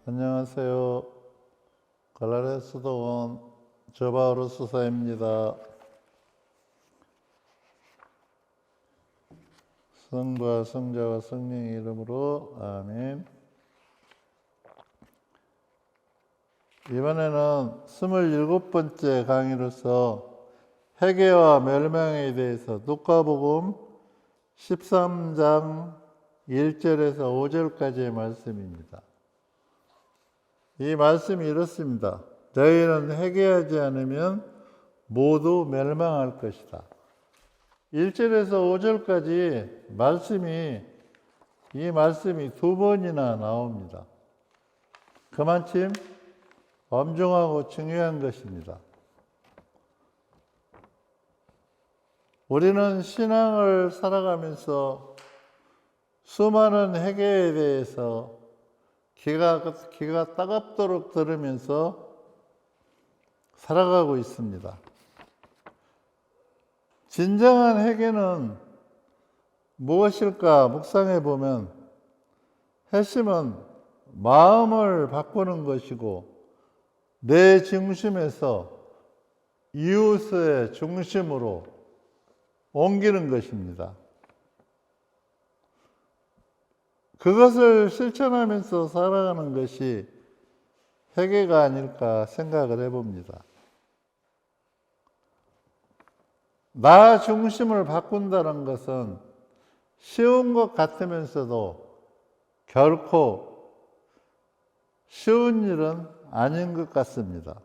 안녕하세요. 갈라레 수도원 저바오로 수사입니다. 성부와 성자와 성령의 이름으로 아멘. 이번에는 27번째 강의로서 회개와 멸망에 대해서 누가복음 13장 1절에서 5절까지의 말씀입니다. 이 말씀이 이렇습니다. 너희는 회개하지 않으면 모두 멸망할 것이다. 1절에서 5절까지 이 말씀이 두 번이나 나옵니다. 그만큼 엄중하고 중요한 것입니다. 우리는 신앙을 살아가면서 수많은 회개에 대해서 귀가 따갑도록 들으면서 살아가고 있습니다. 진정한 회개는 무엇일까 묵상해 보면 회심은 마음을 바꾸는 것이고 내 중심에서 이웃의 중심으로 옮기는 것입니다. 그것을 실천하면서 살아가는 것이 회개가 아닐까 생각을 해봅니다. 나 중심을 바꾼다는 것은 쉬운 것 같으면서도 결코 쉬운 일은 아닌 것 같습니다.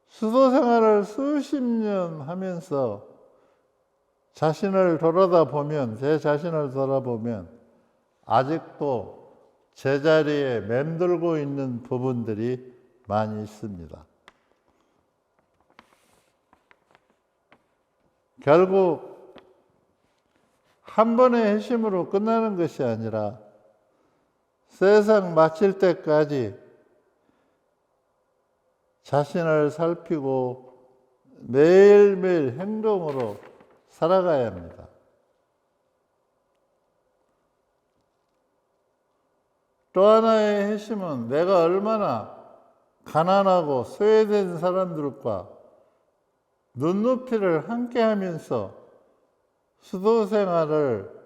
수도 생활을 수십 년 하면서 제 자신을 돌아보면 아직도 제자리에 맴돌고 있는 부분들이 많이 있습니다. 결국 한 번의 회심으로 끝나는 것이 아니라 세상 마칠 때까지 자신을 살피고 매일매일 행동으로 살아가야 합니다. 또 하나의 회심은 내가 얼마나 가난하고 소외된 사람들과 눈높이를 함께 하면서 수도 생활을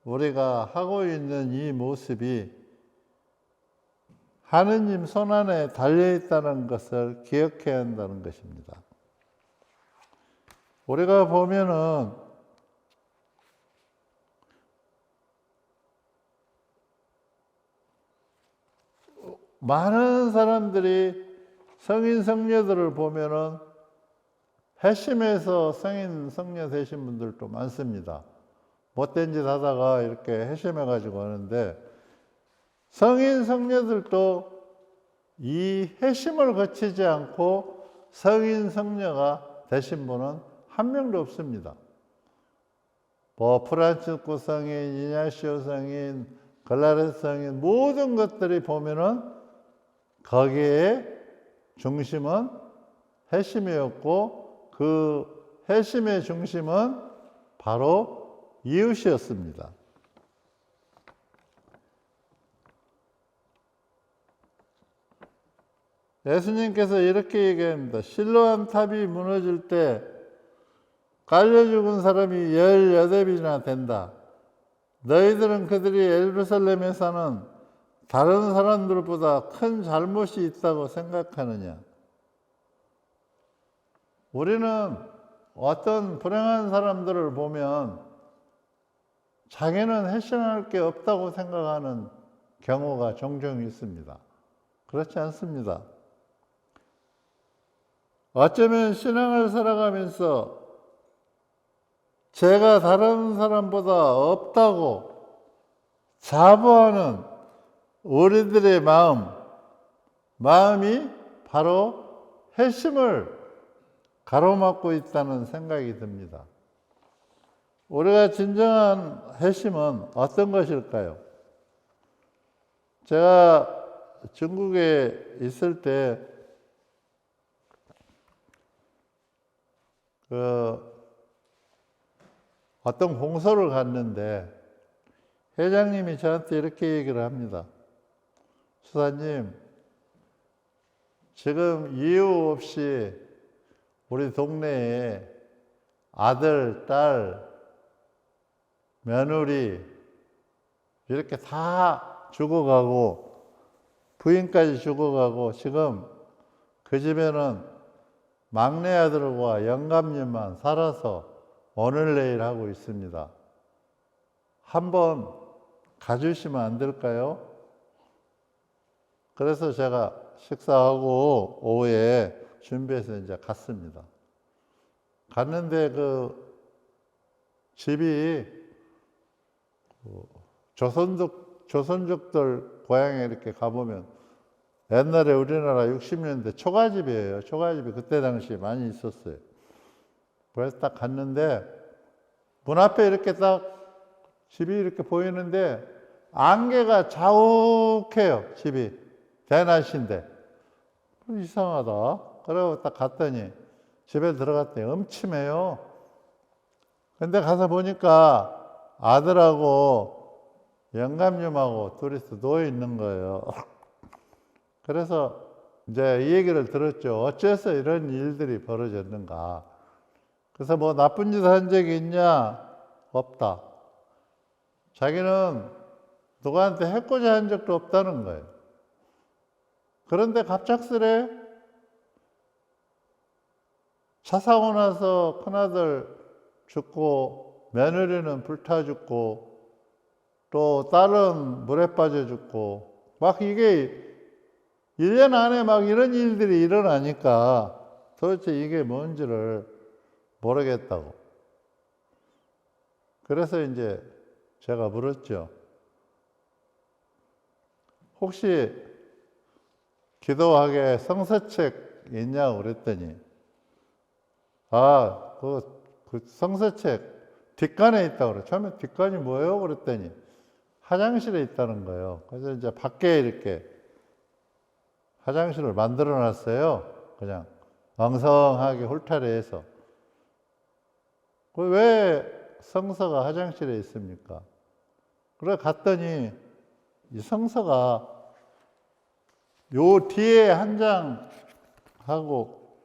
우리가 하고 있는 이 모습이 하느님 손안에 달려있다는 것을 기억해야 한다는 것입니다. 우리가 보면은 많은 사람들이 성인 성녀들을 보면은 회심해서 성인 성녀 되신 분들도 많습니다. 못된 짓 하다가 이렇게 회심해가지고 하는데 성인 성녀들도 이 회심을 거치지 않고 성인 성녀가 되신 분은 한 명도 없습니다. 프란치스코 성인, 이냐시오 성인, 글라레스 성인 모든 것들이 보면은 거기에 중심은 회심이었고 그 회심의 중심은 바로 이웃이었습니다. 예수님께서 이렇게 얘기합니다. 실로암 탑이 무너질 때 깔려 죽은 사람이 18이나 된다. 너희들은 그들이 예루살렘에 사는 다른 사람들보다 큰 잘못이 있다고 생각하느냐? 우리는 어떤 불행한 사람들을 보면 자기는 회심할 게 없다고 생각하는 경우가 종종 있습니다. 그렇지 않습니다. 어쩌면 신앙을 살아가면서 제가 다른 사람보다 없다고 자부하는 우리들의 마음이 바로 회심을 가로막고 있다는 생각이 듭니다. 우리가 진정한 회심은 어떤 것일까요? 제가 중국에 있을 때 어떤 공소를 갔는데 회장님이 저한테 이렇게 얘기를 합니다. 수사님, 지금 이유 없이 우리 동네에 아들, 딸, 며느리 이렇게 다 죽어가고 부인까지 죽어가고 지금 그 집에는 막내 아들과 영감님만 살아서 오늘 내일 하고 있습니다. 한번 가주시면 안 될까요? 그래서 제가 식사하고 오후에 준비해서 이제 갔습니다. 갔는데 그 집이 조선족들 고향에 이렇게 가보면 옛날에 우리나라 60년대 초가집이에요. 초가집이 그때 당시에 많이 있었어요. 그래서 딱 갔는데 문 앞에 이렇게 딱 집이 이렇게 보이는데 안개가 자욱해요. 집이 대낮인데 이상하다. 그러고 딱 갔더니 집에 들어갔더니 음침해요. 근데 가서 보니까 아들하고 영감님하고 둘이서 누워 있는 거예요. 그래서 이제 이 얘기를 들었죠. 어째서 이런 일들이 벌어졌는가. 그래서 뭐 나쁜 짓 한 적이 있냐? 없다. 자기는 누구한테 해코지 한 적도 없다는 거예요. 그런데 갑작스레 차 사고 나서 큰아들 죽고 며느리는 불타 죽고 또 딸은 물에 빠져 죽고 막 이게 1년 안에 막 이런 일들이 일어나니까 도대체 이게 뭔지를 모르겠다고. 그래서 이제 제가 물었죠. 혹시 기도하게 성서책 있냐고 그랬더니 그 성서책 뒷간에 있다고 그래. 처음에 뒷간이 뭐예요? 그랬더니 화장실에 있다는 거예요. 그래서 이제 밖에 이렇게 화장실을 만들어 놨어요. 그냥 엉성하게 홀타리해서. 왜 성서가 화장실에 있습니까? 그래 갔더니 이 성서가 요 뒤에 한 장하고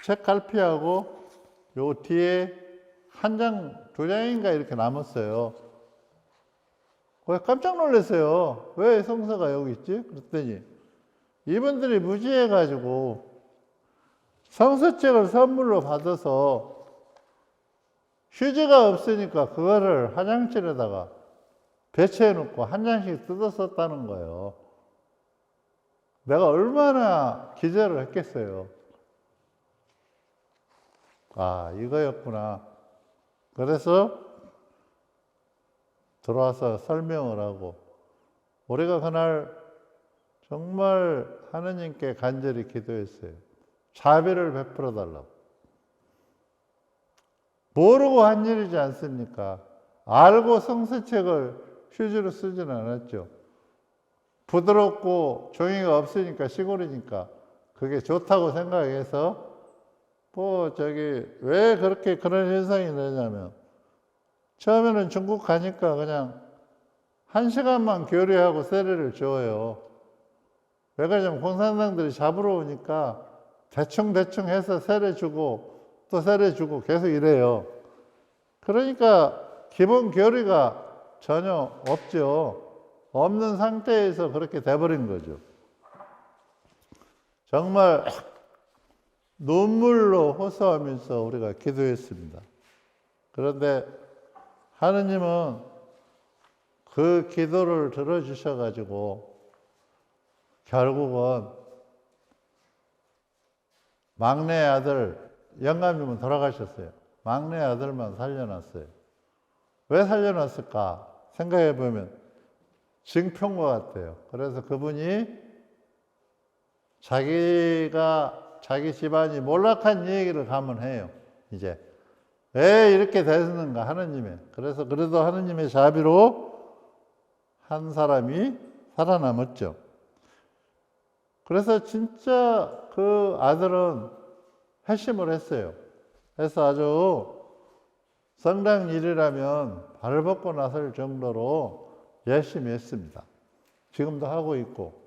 책 갈피하고 요 뒤에 한 장, 두 장인가 이렇게 남았어요. 깜짝 놀랐어요. 왜 성서가 여기 있지? 그랬더니 이분들이 무지해가지고 성서책을 선물로 받아서 휴지가 없으니까 그거를 화장실에다가 배치해 놓고 한 장씩 뜯어 썼다는 거예요. 내가 얼마나 기절을 했겠어요. 이거였구나. 그래서 들어와서 설명을 하고 우리가 그날 정말 하느님께 간절히 기도했어요. 자비를 베풀어 달라고. 모르고 한 일이지 않습니까? 알고 성서책을 휴지로 쓰지는 않았죠. 부드럽고 종이가 없으니까 시골이니까 그게 좋다고 생각해서 왜 그렇게 그런 현상이 나냐면 처음에는 중국 가니까 그냥 1시간만 교류하고 세례를 줘요. 왜 그러냐면 공산당들이 잡으러 오니까 대충 해서 세례 주고 또 세례 주고 계속 이래요. 그러니까 기본 교류가 전혀 없죠. 없는 상태에서 그렇게 돼버린 거죠. 정말 눈물로 호소하면서 우리가 기도했습니다. 그런데 하느님은 그 기도를 들어주셔가지고 결국은 막내 아들, 영감님은 돌아가셨어요. 막내 아들만 살려놨어요. 왜 살려놨을까 생각해보면 증표인 것 같아요. 그래서 그분이 자기 집안이 몰락한 얘기를 가면 해요. 이제 왜 이렇게 됐는가 하느님의. 그래서 그래도 하느님의 자비로 한 사람이 살아남았죠. 그래서 진짜 그 아들은 회심을 했어요. 그래서 아주 성당 일이라면 발벗고 나설 정도로 열심히 했습니다. 지금도 하고 있고.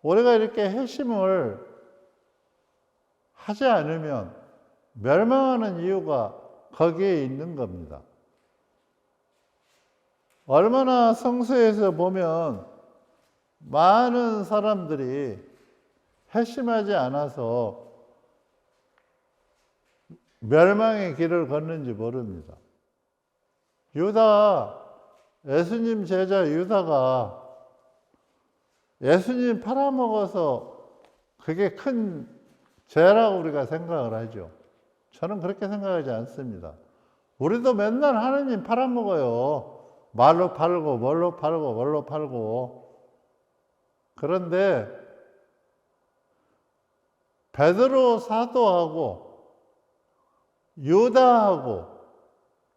우리가 이렇게 회심을 하지 않으면 멸망하는 이유가 거기에 있는 겁니다. 얼마나 성서에서 보면 많은 사람들이 회심하지 않아서 멸망의 길을 걷는지 모릅니다. 유다, 예수님 제자 유다가 예수님 팔아먹어서 그게 큰 죄라고 우리가 생각을 하죠. 저는 그렇게 생각하지 않습니다. 우리도 맨날 하느님 팔아먹어요. 말로 팔고 뭘로 팔고 뭘로 팔고. 그런데 베드로 사도하고 유다하고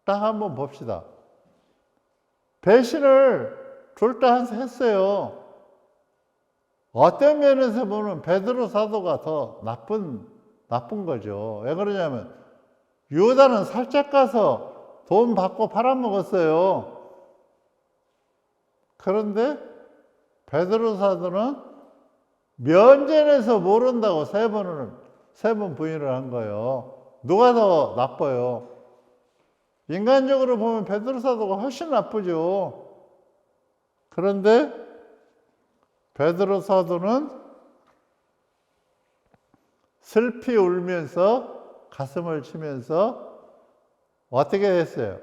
딱 한번 봅시다. 배신을 둘 다 했어요. 어떤 면에서 보면 베드로 사도가 더 나쁜 거죠. 왜 그러냐면 유다는 살짝 가서 돈 받고 팔아먹었어요. 그런데 베드로 사도는 면전에서 모른다고 세 번 부인을 한 거예요. 누가 더 나빠요? 인간적으로 보면 베드로 사도가 훨씬 나쁘죠. 그런데 베드로 사도는 슬피 울면서 가슴을 치면서 어떻게 했어요?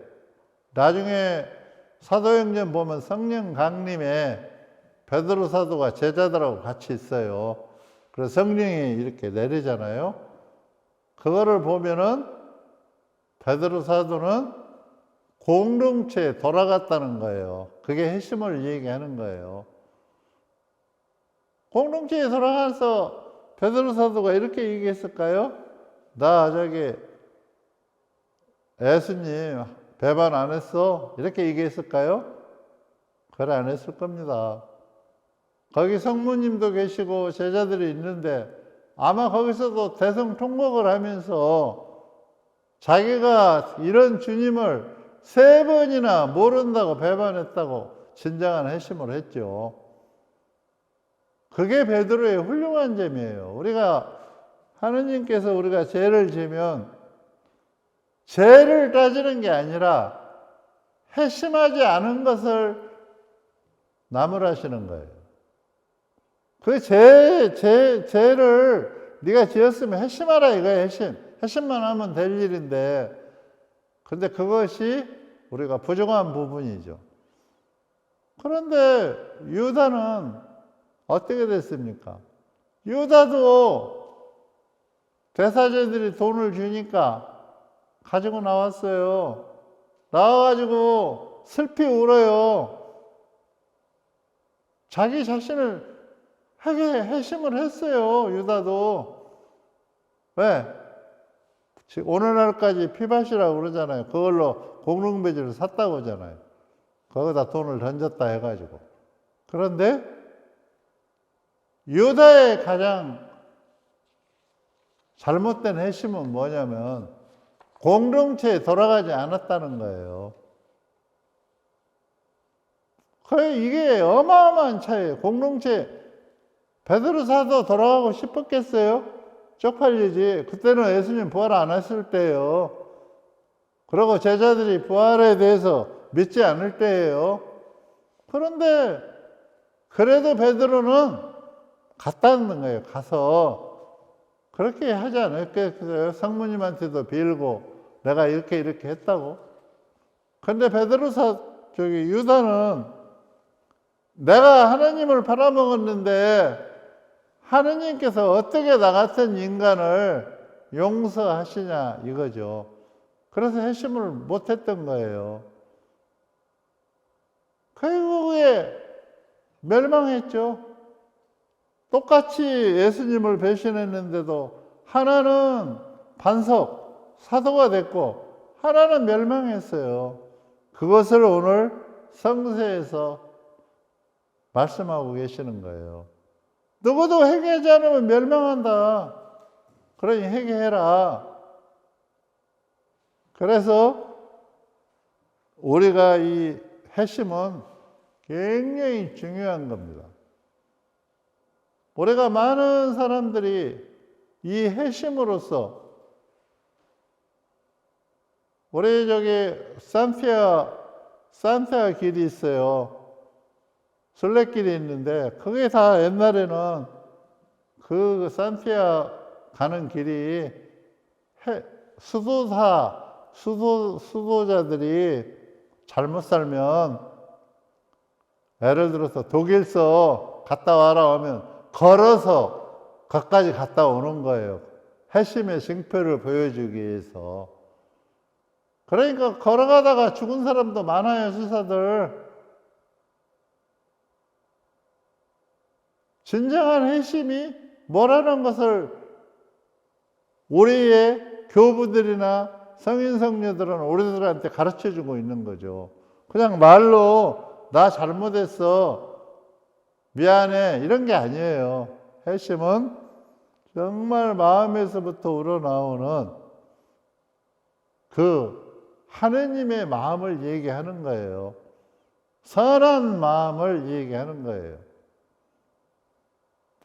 나중에 사도행전 보면 성령 강림에 베드로 사도가 제자들하고 같이 있어요. 그래서 성령이 이렇게 내리잖아요. 그거를 보면은 베드로 사도는 공동체에 돌아갔다는 거예요. 그게 회심을 얘기하는 거예요. 공동체에 돌아가서 베드로 사도가 이렇게 얘기했을까요? 나 저기 예수님 배반 안 했어? 이렇게 얘기했을까요? 그래 안 했을 겁니다. 거기 성모님도 계시고 제자들이 있는데 아마 거기서도 대성통곡을 하면서 자기가 이런 주님을 3번이나 모른다고 배반했다고 진정한 회심을 했죠. 그게 베드로의 훌륭한 점이에요. 우리가 하느님께서 우리가 죄를 지면 죄를 따지는 게 아니라 회심하지 않은 것을 나무라시는 거예요. 그 죄를 네가 지었으면 회심하라 이거예요. 회심만 하면 될 일인데, 근데 그것이 우리가 부족한 부분이죠. 그런데 유다는 어떻게 됐습니까? 유다도 대사제들이 돈을 주니까 가지고 나왔어요. 나와가지고 슬피 울어요. 자기 자신을 회심을 했어요. 유다도. 왜? 오늘날까지 피밭이라고 그러잖아요. 그걸로 공릉배지를 샀다고 하잖아요. 거기다 돈을 던졌다 해가지고. 그런데 유다의 가장 잘못된 회심은 뭐냐면 공동체에 돌아가지 않았다는 거예요. 이게 어마어마한 차이예요. 공동체 베드로 사도 돌아가고 싶었겠어요? 쪽팔리지. 그때는 예수님 부활 안 했을 때예요. 그리고 제자들이 부활에 대해서 믿지 않을 때예요. 그런데 그래도 베드로는 갔다는 거예요. 가서 그렇게 하지 않았겠어요? 성모님한테도 빌고 내가 이렇게 했다고. 근데 유다는 내가 하나님을 팔아먹었는데 하느님께서 어떻게 나 같은 인간을 용서하시냐 이거죠. 그래서 회심을 못했던 거예요. 결국에 멸망했죠. 똑같이 예수님을 배신했는데도 하나는 반석, 사도가 됐고 하나는 멸망했어요. 그것을 오늘 성서에서 말씀하고 계시는 거예요. 누구도 회개하지 않으면 멸망한다. 그러니 회개해라. 그래서 우리가 이 회심은 굉장히 중요한 겁니다. 우리가 많은 사람들이 이 회심으로써 우리 저기 산티아 길이 있어요. 순례길이 있는데 그게 다 옛날에는 그 산티아 가는 길이 수도자들이 잘못 살면 예를 들어서 독일서 갔다 와라 하면 걸어서 거기까지 갔다 오는 거예요. 회심의 징표를 보여주기 위해서. 그러니까 걸어가다가 죽은 사람도 많아요, 수사들. 진정한 회심이 뭐라는 것을 우리의 교부들이나 성인 성녀들은 우리들한테 가르쳐 주고 있는 거죠. 그냥 말로 나 잘못했어, 미안해, 이런 게 아니에요. 회심은 정말 마음에서부터 우러나오는 그 하느님의 마음을 얘기하는 거예요. 선한 마음을 얘기하는 거예요.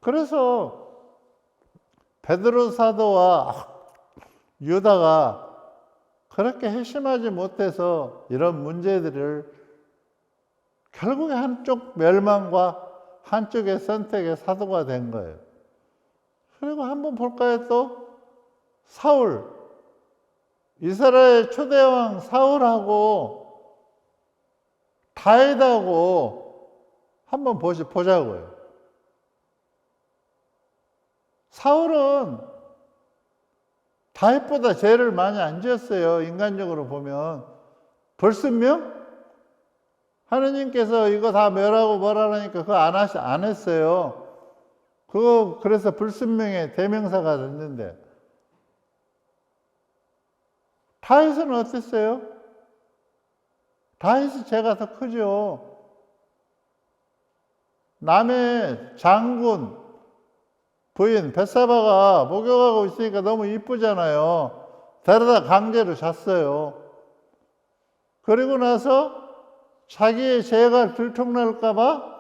그래서 베드로 사도와 유다가 그렇게 회심하지 못해서 이런 문제들을 결국에 한쪽 멸망과 한쪽의 선택의 사도가 된 거예요. 그리고 한번 볼까요? 또 사울, 이스라엘 초대왕 사울하고 다윗하고 한번 보자고요. 사울은 다윗보다 죄를 많이 안 지었어요. 인간적으로 보면. 불순명? 하느님께서 이거 다 멸하고 뭐라니까 그거 안 했어요. 그래서 불순명의 대명사가 됐는데. 다윗은 어땠어요? 다윗의 죄가 더 크죠. 남의 장군 부인 벳사바가 목욕하고 있으니까 너무 이쁘잖아요. 데려다 강제로 잤어요. 그리고 나서 자기의 죄가 들통날까봐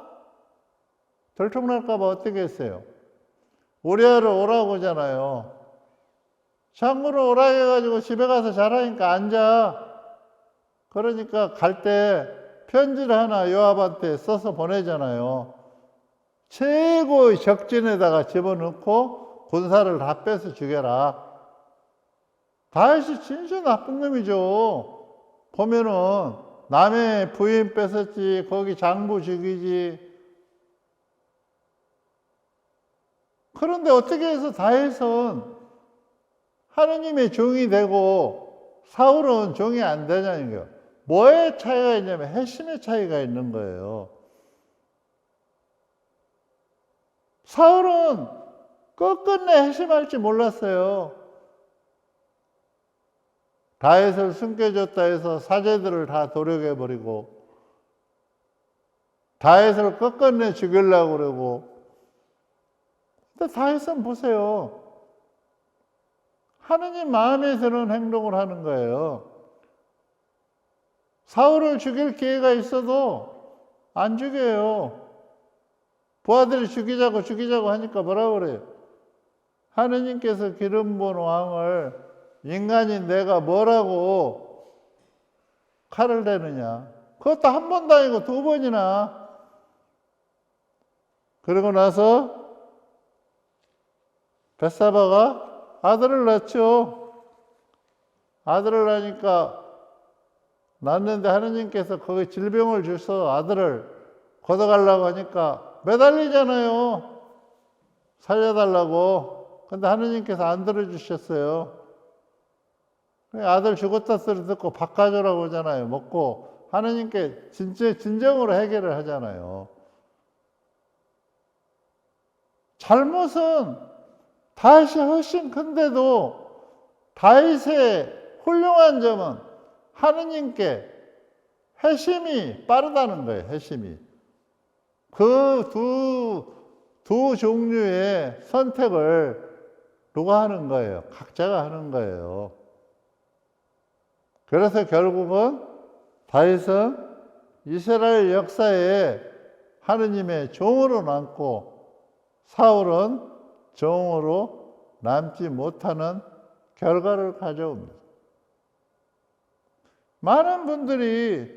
어떻게 했어요? 우리아를 오라고 하잖아요. 장군을 오라 해가지고 집에 가서 자라니까 앉아. 그러니까 갈 때 편지를 하나 요압한테 써서 보내잖아요. 최고의 적진에다가 집어넣고 군사를 다 뺏어 죽여라. 다윗이 진짜 나쁜 놈이죠. 보면은 남의 부인 뺏었지, 거기 장부 죽이지. 그런데 어떻게 해서 다윗은 하느님의 종이 되고 사울은 종이 안 되냐는 거예요. 뭐의 차이가 있냐면 회심의 차이가 있는 거예요. 사울은 끝끝내 회심할지 몰랐어요. 다윗을 숨겨줬다 해서 사제들을 다 도륙해버리고 다윗을 끝끝내 죽이려고 그러고. 근데 다윗은 보세요. 하느님 마음에 드는 행동을 하는 거예요. 사울을 죽일 기회가 있어도 안 죽여요. 부하들이 죽이자고 하니까 뭐라고 그래요? 하느님께서 기름 부은 왕을 인간인 내가 뭐라고 칼을 대느냐. 그것도 한 번도 아니고 두 번이나. 그러고 나서 벳사바가 아들을 낳죠. 아들을 낳으니까 낳는데 하느님께서 거기 질병을 주셔서 아들을 걷어가려고 하니까 매달리잖아요. 살려달라고. 근데 하느님께서 안 들어주셨어요. 아들 죽었다 소리 듣고 밥 가져라고 하잖아요. 먹고 하느님께 진정으로 해결을 하잖아요. 잘못은 다윗이 훨씬 큰데도 다윗의 훌륭한 점은 하느님께 회심이 빠르다는 거예요. 회심이. 그 두 종류의 선택을 누가 하는 거예요? 각자가 하는 거예요. 그래서 결국은 다윗은 이스라엘 역사에 하느님의 종으로 남고 사울은 종으로 남지 못하는 결과를 가져옵니다. 많은 분들이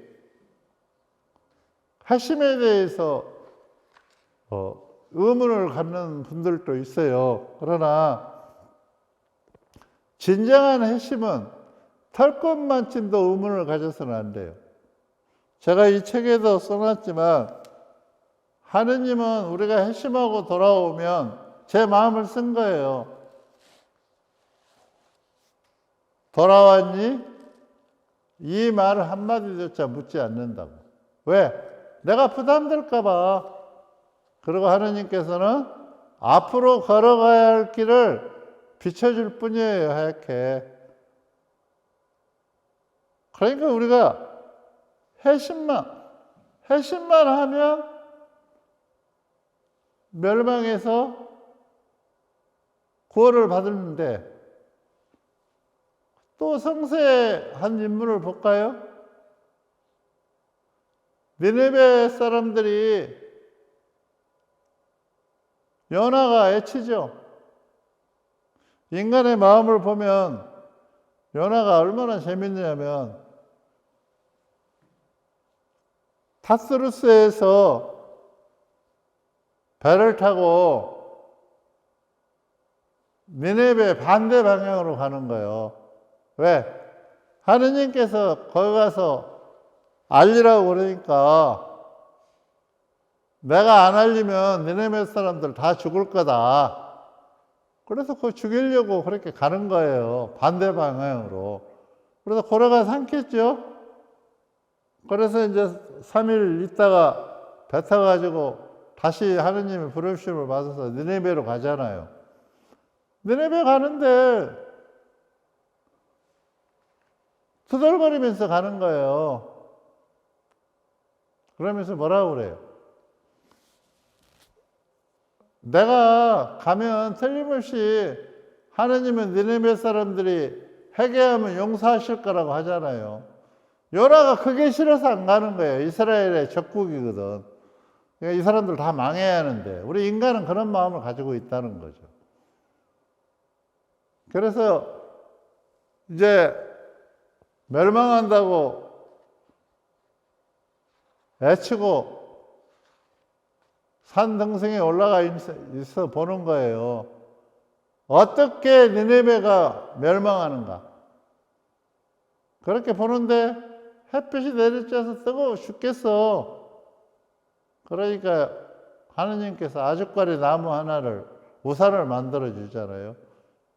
핵심에 대해서 의문을 갖는 분들도 있어요. 그러나 진정한 핵심은 털끝만큼도 의문을 가져서는 안 돼요. 제가 이 책에도 써놨지만 하느님은 우리가 핵심하고 돌아오면 제 마음을 쓴 거예요. 돌아왔니? 이 말을 한마디조차 묻지 않는다고. 왜? 내가 부담될까 봐. 그리고 하느님께서는 앞으로 걸어가야 할 길을 비춰줄 뿐이에요, 하얗게. 그러니까 우리가 핵심만 하면 멸망해서 구원을 받는데, 또 성세한 인물을 볼까요? 니느웨 사람들이 요나가 애치죠. 인간의 마음을 보면 요나가 얼마나 재밌냐면 타스루스에서 배를 타고 니느웨 반대 방향으로 가는 거예요. 왜? 하느님께서 거기 가서 알리라고 그러니까 내가 안 알리면 니느웨 사람들 다 죽을 거다. 그래서 그거 죽이려고 그렇게 가는 거예요. 반대 방향으로. 그래서 걸어가 삼켰죠. 그래서 이제 3일 있다가 배 타가지고 다시 하느님의 부르심을 받아서 니느웨로 가잖아요. 니느웨 가는데 투덜거리면서 가는 거예요. 그러면서 뭐라고 그래요? 내가 가면 틀림없이 하느님은 니느웨 사람들이 회개하면 용서하실 거라고 하잖아요. 요나가 그게 싫어서 안 가는 거예요. 이스라엘의 적국이거든. 그러니까 이 사람들 다 망해야 하는데 우리 인간은 그런 마음을 가지고 있다는 거죠. 그래서 이제 멸망한다고 애치고 산 등성에 올라가 있어 보는 거예요. 어떻게 니느웨가 멸망하는가? 그렇게 보는데 햇빛이 내리쬐서 뜨거워 죽겠어. 그러니까 하느님께서 아주까리 나무 하나를 우산을 만들어 주잖아요.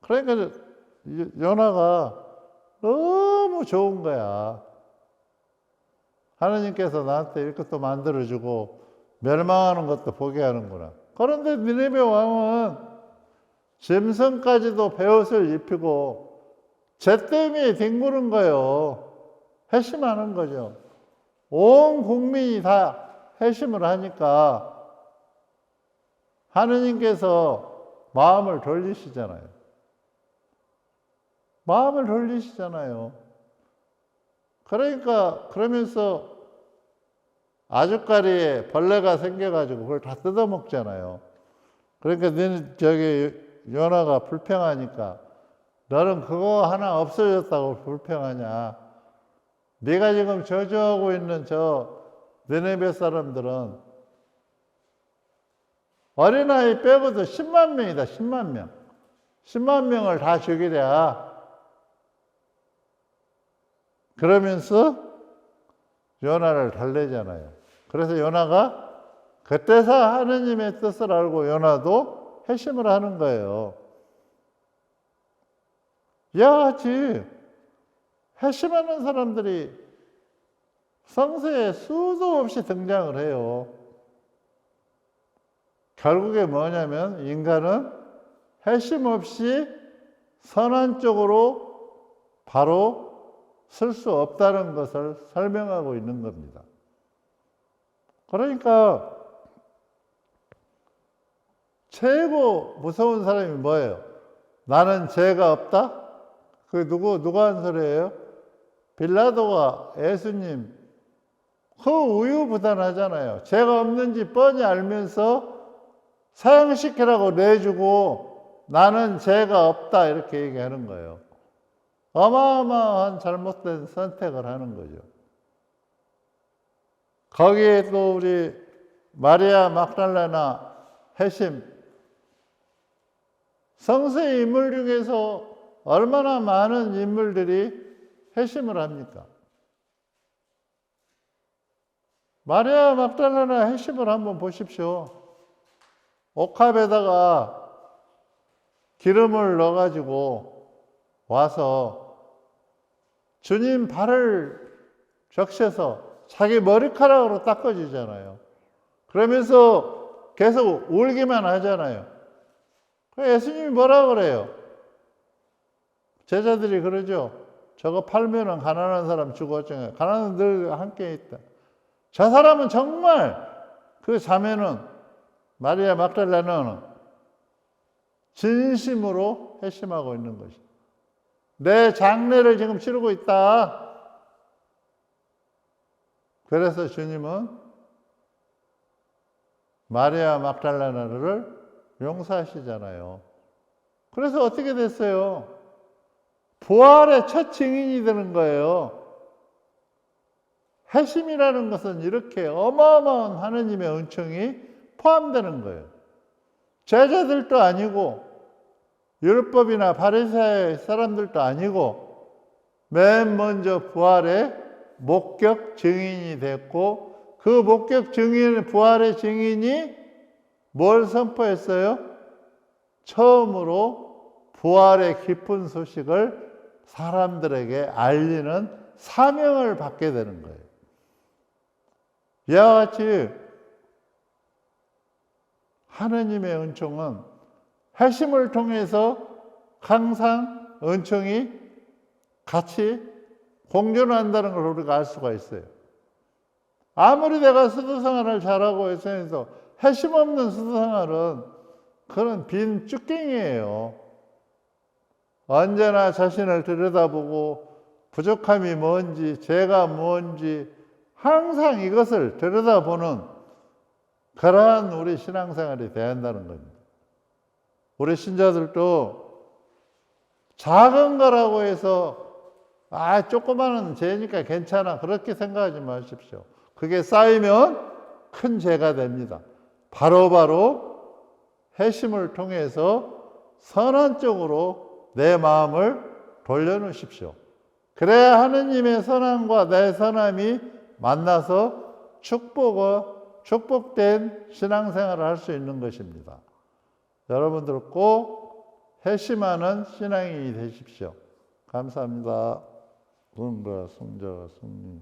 그러니까 요나가 너무 좋은 거야. 하느님께서 나한테 이렇게 만들어주고 멸망하는 것도 보게 하는구나. 그런데 니느웨 왕은 짐승까지도 베옷을 입히고 잿더미에 뒹구는 거예요. 회심하는 거죠. 온 국민이 다 회심을 하니까 하느님께서 마음을 돌리시잖아요. 마음을 돌리시잖아요. 그러니까 그러면서 아주까리에 벌레가 생겨가지고 그걸 다 뜯어먹잖아요. 그러니까 저기 요나가 불평하니까 너는 그거 하나 없어졌다고 불평하냐. 네가 지금 저주하고 있는 저 니느웨 사람들은 어린아이 빼고도 10만 명이다. 10만 명. 10만 명을 다 죽이랴. 그러면서 요나를 달래잖아요. 그래서 요나가 그때서 하느님의 뜻을 알고 요나도 회심을 하는 거예요. 이와 같이 회심하는 사람들이 성서에 수도 없이 등장을 해요. 결국에 뭐냐면 인간은 회심 없이 선한 쪽으로 바로 쓸 수 없다는 것을 설명하고 있는 겁니다. 그러니까 최고 무서운 사람이 뭐예요? 나는 죄가 없다? 그게 누가 한 소리예요? 빌라도가 예수님 그 우유부단하잖아요. 죄가 없는지 뻔히 알면서 사형시키라고 내주고 나는 죄가 없다 이렇게 얘기하는 거예요. 어마어마한 잘못된 선택을 하는 거죠. 거기에 또 우리 마리아 막달라나 회심, 성서의 인물 중에서 얼마나 많은 인물들이 회심을 합니까? 마리아 막달라나 회심을 한번 보십시오. 옥합에다가 기름을 넣어가지고 와서 주님 발을 적셔서 자기 머리카락으로 닦아주잖아요. 그러면서 계속 울기만 하잖아요. 예수님이 뭐라 그래요? 제자들이 그러죠. 저거 팔면은 가난한 사람 죽었잖아요. 가난한 늘 함께 있다. 저 사람은 정말 그 자매는 마리아 막달라나는 진심으로 회심하고 있는 것이. 내 장례를 지금 치르고 있다. 그래서 주님은 마리아 막달라나를 용서하시잖아요. 그래서 어떻게 됐어요? 부활의 첫 증인이 되는 거예요. 회심이라는 것은 이렇게 어마어마한 하느님의 은총이 포함되는 거예요. 제자들도 아니고 율법이나 바리새의 사람들도 아니고 맨 먼저 부활의 목격 증인이 됐고 그 목격 증인, 부활의 증인이 뭘 선포했어요? 처음으로 부활의 기쁜 소식을 사람들에게 알리는 사명을 받게 되는 거예요. 이와 같이 하느님의 은총은 회심을 통해서 항상 은총이 같이 공존한다는 걸 우리가 알 수가 있어요. 아무리 내가 수도생활을 잘하고 해서 회심 없는 수도생활은 그런 빈 쭈깽이에요. 언제나 자신을 들여다보고 부족함이 뭔지, 죄가 뭔지 항상 이것을 들여다보는 그러한 우리 신앙생활이 돼야 한다는 겁니다. 우리 신자들도 작은 거라고 해서 조그마한 죄니까 괜찮아 그렇게 생각하지 마십시오. 그게 쌓이면 큰 죄가 됩니다. 바로바로 회심을 통해서 선한 쪽으로 내 마음을 돌려놓으십시오. 그래야 하느님의 선함과 내 선함이 만나서 축복된 신앙생활을 할 수 있는 것입니다. 여러분들 꼭 회심하는 신앙인이 되십시오. 감사합니다. 구원과 성자와 성령